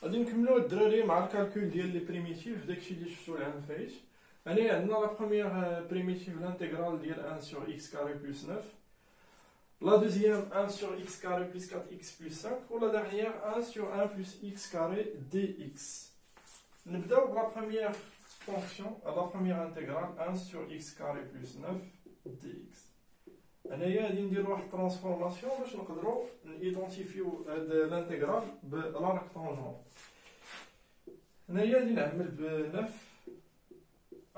غادي نكملو الدراري مع الكالكول ديال لي بريميتيف داكشي اللي شفتو العام فايت. هنايا عندنا لا بروميير بريميتيف لانتيغرال ديال 1 sur x carré plus 9. La deuxième 1 sur x carré plus 4x plus 5. Ou la dernière 1 sur 1 plus x carré dx. نبداو بلا بروميير فونكسيون la première intégrale 1 sur x carré plus 9 dx. هنايا غادي نديرو واحد الترانسفورماسيون باش نقدروا نيدونتيفيو هاد لانتيغرال بالارك طونجون. هنايا غادي نعمل ب 9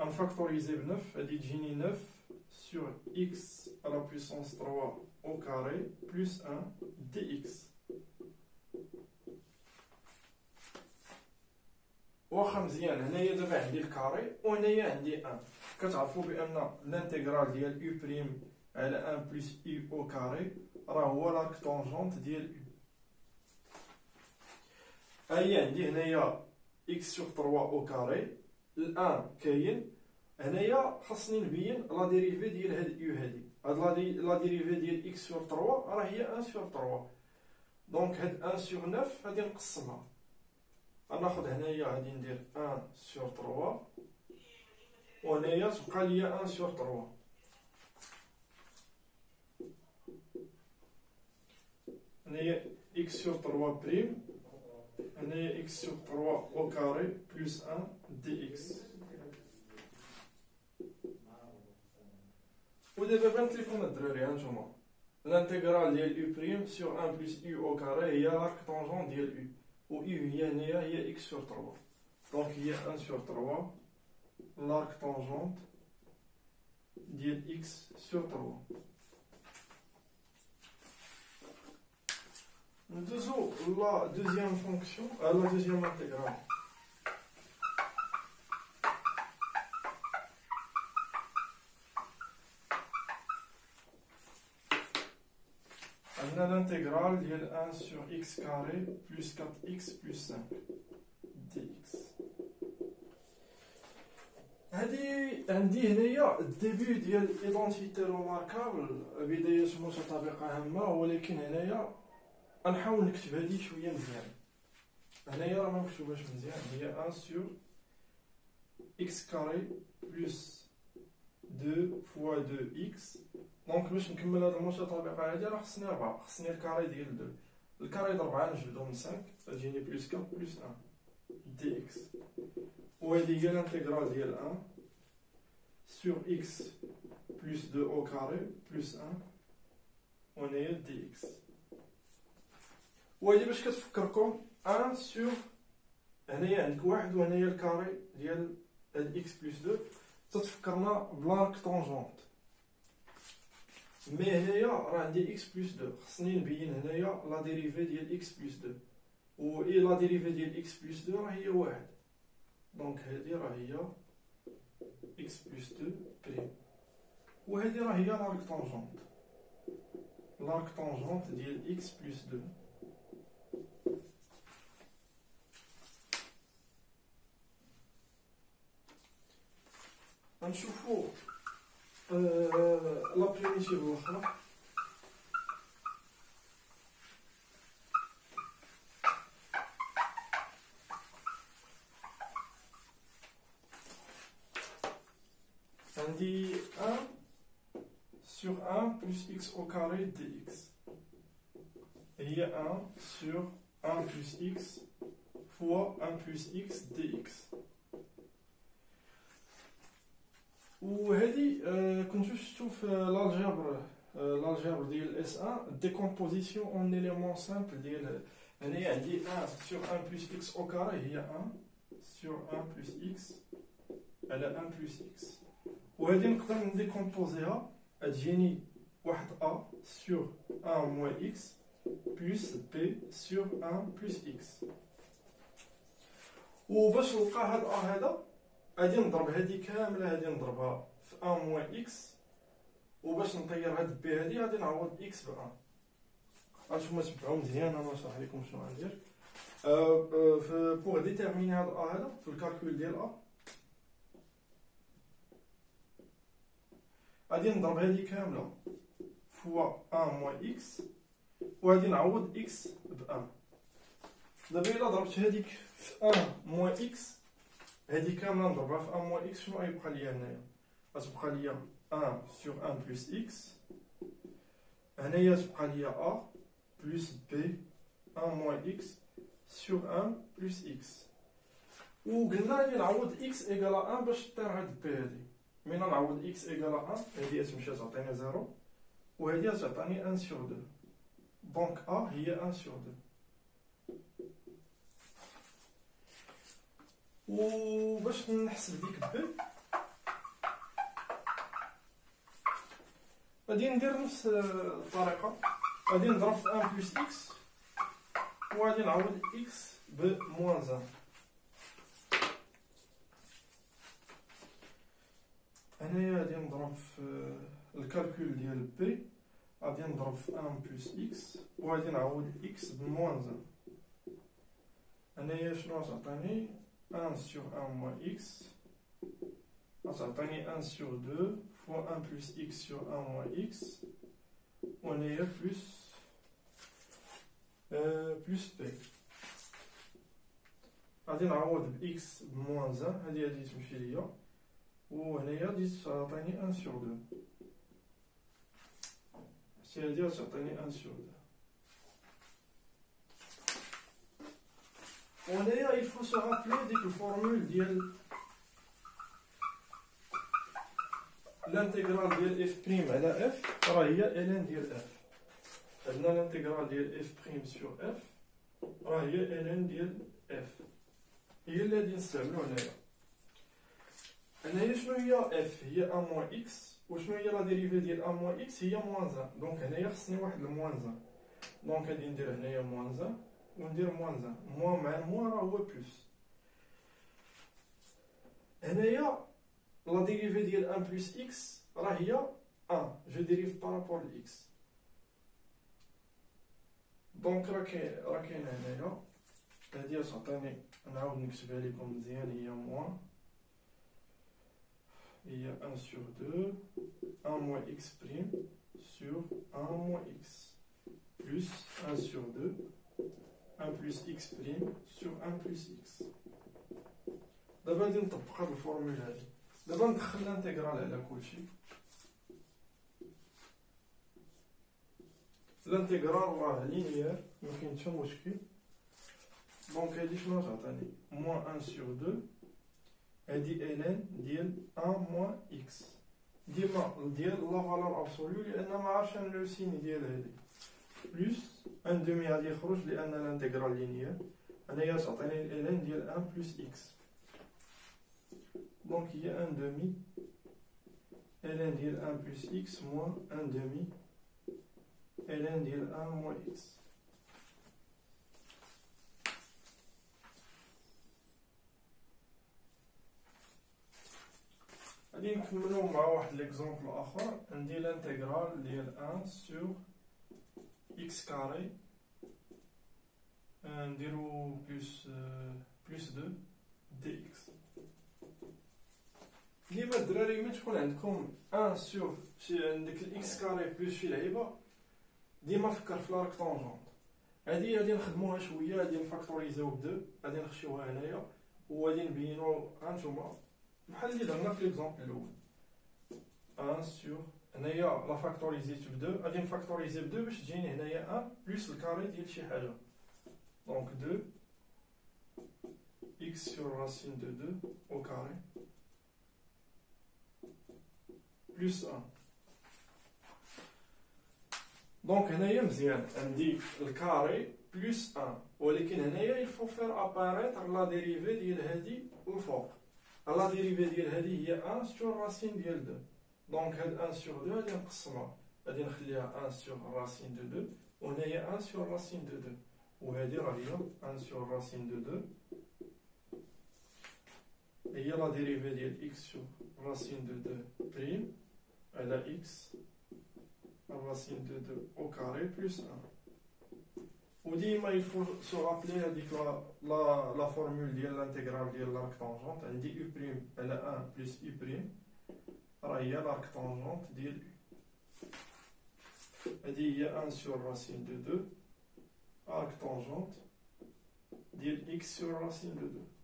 نفاكتوريزي ب 9 غادي تجيني 9 sur x à la puissance 3 au carré plus 1 dx. واخا مزيان هنايا دابا عندي الكاري وهنايا عندي 1. كتعرفوا بان الانتيغرال ديال u بريم على 1 بلس u au carré راه هو لارك طونجونت ديال u. هي عندي هنايا x sur 3 au carré الان كاين. هنايا خاصني نبين لا ديريفي ديال هاد يو هادي. هاد لا ديريفي ديال x sur 3 راه هي 1 sur 3. دونك هاد 1 sur 9 غادي نقسمها. غناخد هنايا غادي ندير 1 sur 3 وهنايا تبقى ليا 1 sur 3. هنايا x sur 3 بريم هنايا x sur 3 au carré plus 1 dx. ودابا بانت لكم الدراري هانتوما الانتيغرال ديال u بريم sur 1 plus u au carré هي لارك طونجون ديال u و u هي هنايا هي x sur 3. دونك هي 1 sur 3 لارك طونجونت ديال x sur 3. ندوزو لا دوزيام فونكسيون لا دوزيام انتيغرال. عندنا الانتيغرال ديال 1 sur x carré plus 4x plus 5 dx. هادي عندي هنايا الديبي ديال ايدونتيتي روماركابل بداية متطابقة هامة، ولكن هنايا غنحاول نكتب هادي شوية مزيان. هنايا راه مكتوباش مزيان، هي 1 sur x carré plus 2 fois 2x. دونك باش نكمل هاد المتطابقة هادي راه خصني 4، خصني الكاري ديال 2. الكاري د 4 نجبدو من 5 غتجيني بلس 4 بلس 1 dx. وهادي هي الانتيغرال ديال 1 sur x plus 2 au carré plus 1 وهنايا dx. وهادي باش كتفكركم 1 sur هنايا عندك 1 وهنايا الكاري ديال هاد x بلس 2 تتفكرنا بلارك طونجونت. مي هنايا راه عندي x بلس 2 خصني نبين هنايا لا ديريفي ديال x بلس 2 و اي لا ديريفي ديال x بلس 2 راه هي 1. دونك هادي راه هي x بلس 2 بريم وهادي راه هي لارك طونجونت ديال x بلس 2. غنشوفو لا بريميتيف الاخرى. عندي 1 sur 1 plus x au carré dx. هي 1 sur 1 plus x fois 1 plus x dx. وهذه كنتو شفتو في الالجبر ديال اس 1 ديكومبوزيسيون اون اليمون سامبل ديال هنايا عندي 1 sur 1 plus x au carré هي 1 sur 1 plus x على 1 plus x. وهذه نقدر نديكومبوزيها تجيني واحد a sur 1 moins x plus b sur 1 plus x. وباش نلقى هاد a هذا غادي نضرب هادي كامله هادي نضربها في 1 موان اكس، وباش نطير هاد بي هادي غادي نعوض اكس ب 1. غانتوما تبعوا مزيان انا نشرح لكم شنو غندير. بوغ ديتيرميني هاد ا هذا في الكالكول ديال ا غادي نضرب هادي كامله فوا 1 موان اكس وغادي نعوض اكس ب 1. دابا إلا ضربت هاديك في 1 موان إكس، هادي كاملة نضربها في 1 موان إكس، شنو غيبقى ليا هنايا؟ غتبقى ليا 1 sur 1 plus إكس، هنايا تبقى ليا A plus B 1 moins X sur 1 plus X. وقلنا لي نعوض X égale 1 باش طير هاد B هادي. ملي نعوض X égale 1 هادي تمشي تعطيني 0 وهادي تعطيني 1 sur 2. دونك A هي 1 sur 2. وباش نحسب ديك B غادي ندير نفس الطريقة، غادي نضرب في 1 بلس إكس وغادي نعوض إكس بموان 1. هنايا غادي نضرب في الكالكول ديال بي، غادي نضرب في 1 بلس إكس وغادي نعوض إكس بموان 1. هنايا شنو غتعطيني؟ 1 sur 1 moins إكس غتعطيني 1 sur 2 fois 1 plus x sur 1 moins x, on est plus b. غادي نعوض ب x بموان 1، هادي تمشي ليا، وهنايا غادي تعطيني 1 sur 2. حتى هادي غتعطيني 1 sur 2. وهنايا il faut se rappeler ديك الفورمول ديال الانتيغرال ديال اف بريم على اف راه هي الان ديال اف. عندنا الانتيغرال ديال اف بريم سور اف راه هي الان ديال اف، هي اللي غادي نستعملو هنايا. هنايا شنو هي اف؟ هي 1 موان اكس، وشنو هي لا ديريفي ديال 1 موان اكس؟ هي موان 1. دونك هنايا خصني واحد الموان 1، دونك غادي ندير هنايا موان 1 وندير موان 1. موان مع موان راه هو بلس. هنايا la dérivée ديال 1 plus x راه هي 1، je dérive par rapport à x. دونك راه كاين هنايا هادي غتعطيني، نعاود نكتبها لكم مزيان، هي موان، هي 1 sur 2 1 moins x prime sur 1 moins x plus 1 sur 2 1 plus x prime sur 1 plus x. دابا غادي نطبق هاد الفورمول هادي. دابا ندخل الانتيغرال على كلشي. الانتيغرال راه لينيير مكاين حتى مشكل. دونك هادي شنو تعطيني؟ موان 1 sur 2 هادي الان ديال 1 موان اكس، ديما ديال لا فالور ابسولو لان ما عارفش انا لو سين ديال هادي، بلس 1 دومي غادي يخرج لان الانتيغرال لينيير. هنايا تعطيني الان ديال 1 بلس اكس، donc il y a 1 demi ln ديال 1 plus x moins 1 demi ln ديال 1 moins x. غادي نكملو مع واحد ليكزومبل اخر. عندي الانتيغرال ديال 1 sur x كاري، نديرو plus 2 dx. ديما الدراري ملي تكون عندكم 1 سور عندك الاكس كاري بلس شي لعيبه، ديما فكر في لا ريكتونجونت. هادي غادي نخدموها شويه، غادي نفاكتوريزيو ب 2، غادي نخشيوها هنايا وغادي نبينو هانتوما بحال اللي درنا في ليكزومبل الاول. 1 سور هنايا لا فاكتوريزيت ب 2، غادي نفاكتوريزي ب 2 باش تجيني هنايا 1 بلس الكاري ديال شي حاجه. دونك 2 اكس سور راسين دو 2 او كاري plus 1. دونك هنايا مزيان عندي الكاري بلس 1، ولكن هنايا il faut faire apparaître la dérivée ديال هادي الفوق. لا ديريفي ديال هادي هي 1 سور راسين ديال 2. دونك هاد 1 سور 2 غادي نقسمها، غادي نخليها 1 سور راسين دو 2 وهنايا 1 سور راسين دو 2، وهادي راه هي 1 سور راسين دو 2 هي لا ديريفي ديال x سور راسين دو 2 بريم على x racine de 2 au carré plus 1. وديما il faut se rappeler هذيك la formule ديال l'intégrale ديال l'arc tangente. عندي u prime على 1 plus u prime راه هي l'arc tangente ديال u. هذه هي 1 sur racine de 2 arc tangente x sur racine de 2.